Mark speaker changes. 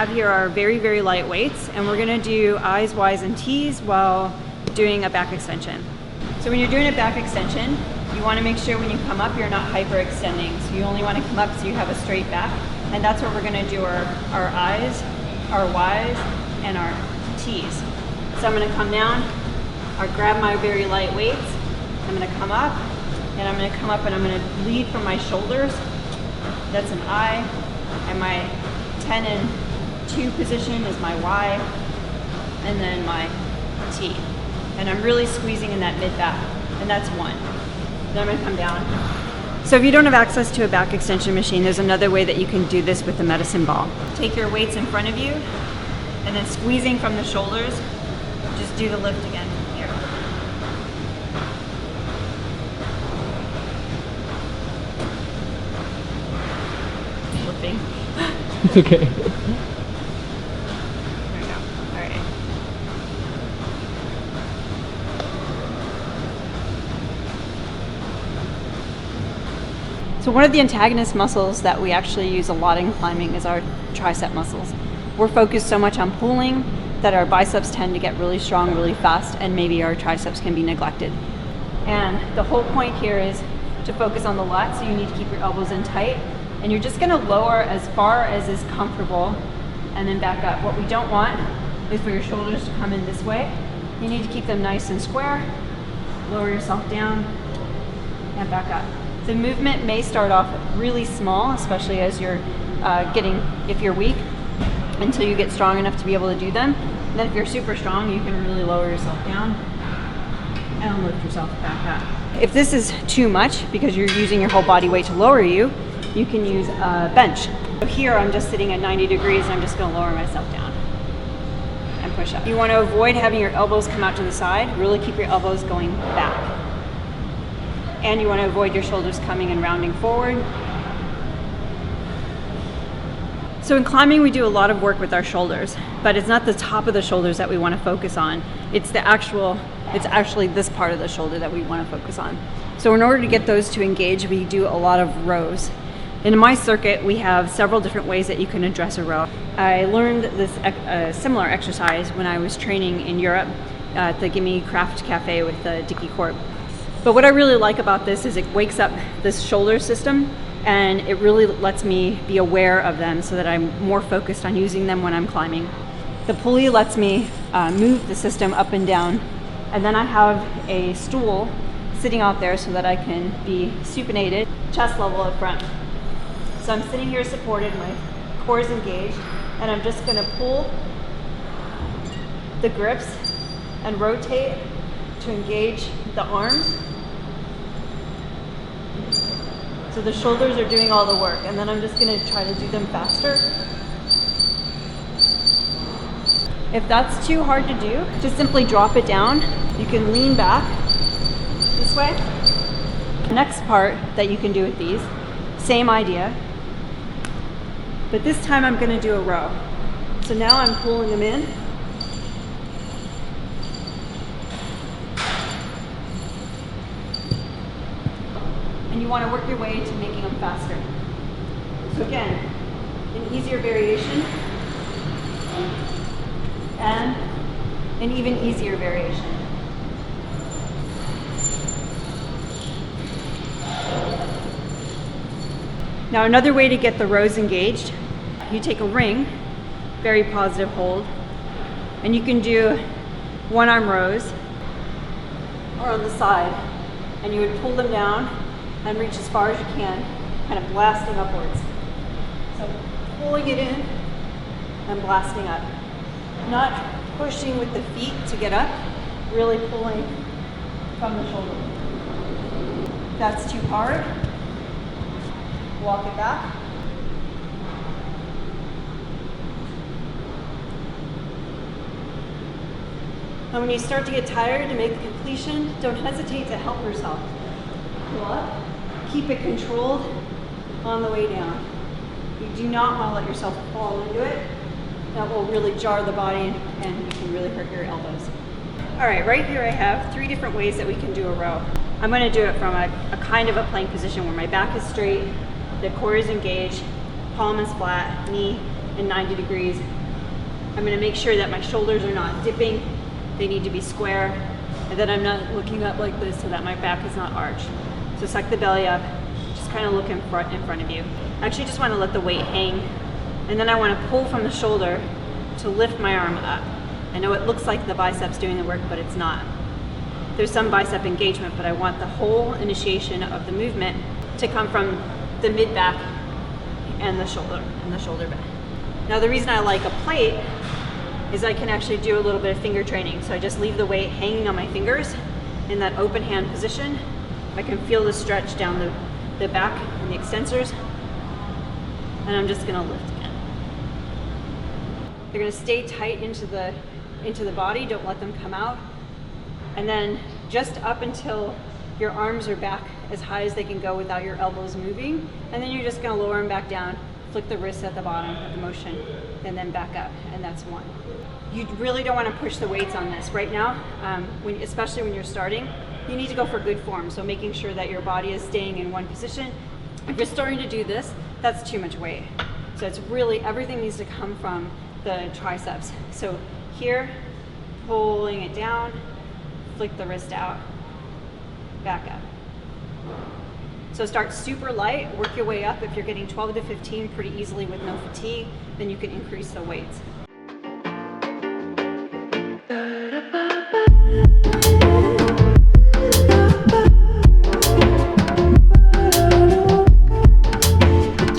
Speaker 1: have here are very, very light weights, and we're gonna do I's, Y's, and T's while doing a back extension. So when you're doing a back extension, you wanna make sure when you come up, you're not hyperextending. So you only wanna come up so you have a straight back, and that's where we're gonna do our I's, our Y's, and our T's. So I'm gonna come down, I'll grab my very light weights, I'm gonna come up, and I'm gonna come up and I'm gonna lead from my shoulders. That's an I, and my 10 and 2 position is my Y, and then my T. And I'm really squeezing in that mid back, and that's 1. Then I'm gonna come down. So if you don't have access to a back extension machine, there's another way that you can do this with the medicine ball. Take your weights in front of you, and then squeezing from the shoulders, just do the lift again here. Flipping.
Speaker 2: It's okay.
Speaker 1: There we go. All right. So one of the antagonist muscles that we actually use a lot in climbing is our tricep muscles. We're focused so much on pulling that our biceps tend to get really strong really fast, and maybe our triceps can be neglected. And the whole point here is to focus on the lat, so you need to keep your elbows in tight, and you're just gonna lower as far as is comfortable and then back up. What we don't want is for your shoulders to come in this way. You need to keep them nice and square, lower yourself down, and back up. The movement may start off really small, especially as you're if you're weak, until you get strong enough to be able to do them. And then if you're super strong, you can really lower yourself down and lift yourself back up. If this is too much, because you're using your whole body weight to lower you, you can use a bench. So here I'm just sitting at 90 degrees, and I'm just gonna lower myself down and push up. You wanna avoid having your elbows come out to the side, really keep your elbows going back. And you wanna avoid your shoulders coming and rounding forward. So in climbing, we do a lot of work with our shoulders, but it's not the top of the shoulders that we want to focus on. It's actually this part of the shoulder that we want to focus on. So in order to get those to engage, we do a lot of rows. In my circuit, we have several different ways that you can address a row. I learned this similar exercise when I was training in Europe at the Gimme Craft Cafe with Dickie Corp. But what I really like about this is it wakes up this shoulder system, and it really lets me be aware of them so that I'm more focused on using them when I'm climbing. The pulley lets me move the system up and down, and then I have a stool sitting out there so that I can be supinated, chest level up front. So I'm sitting here supported, my core is engaged, and I'm just gonna pull the grips and rotate to engage the arms. So the shoulders are doing all the work, and then I'm just gonna try to do them faster. If that's too hard to do, just simply drop it down. You can lean back this way. The next part that you can do with these, same idea, but this time I'm gonna do a row. So now I'm pulling them in. And you want to work your way to making them faster. So again, an easier variation and an even easier variation. Now another way to get the rows engaged, you take a ring, very positive hold, and you can do one arm rows or on the side, and you would pull them down and reach as far as you can, kind of blasting upwards. So pulling it in and blasting up. Not pushing with the feet to get up, really pulling from the shoulder. If that's too hard, walk it back. And when you start to get tired to make the completion, don't hesitate to help yourself. Pull up. Keep it controlled on the way down. You do not want to let yourself fall into it. That will really jar the body and you can really hurt your elbows. All right, right here I have 3 different ways that we can do a row. I'm going to do it from a kind of a plank position where my back is straight, the core is engaged, palm is flat, knee and 90 degrees. I'm gonna make sure that my shoulders are not dipping. They need to be square, and that I'm not looking up like this so that my back is not arched. So suck the belly up, just kind of look in front of you. I actually just wanna let the weight hang, and then I wanna pull from the shoulder to lift my arm up. I know it looks like the biceps doing the work, but it's not. There's some bicep engagement, but I want the whole initiation of the movement to come from the mid-back and the shoulder back. Now the reason I like a plate is I can actually do a little bit of finger training. So I just leave the weight hanging on my fingers in that open hand position. I can feel the stretch down the back and the extensors. And I'm just gonna lift again. You're gonna stay tight into the body, don't let them come out. And then just up until your arms are back as high as they can go without your elbows moving. And then you're just gonna lower them back down, flick the wrists at the bottom of the motion, and then back up, and that's one. You really don't wanna push the weights on this. Right now, especially when you're starting, you need to go for good form. So making sure that your body is staying in one position. If you're starting to do this, that's too much weight. So it's really, everything needs to come from the triceps. So here, pulling it down, flick the wrist out, back up. So start super light, work your way up. If you're getting 12 to 15 pretty easily with no fatigue, then you can increase the weights.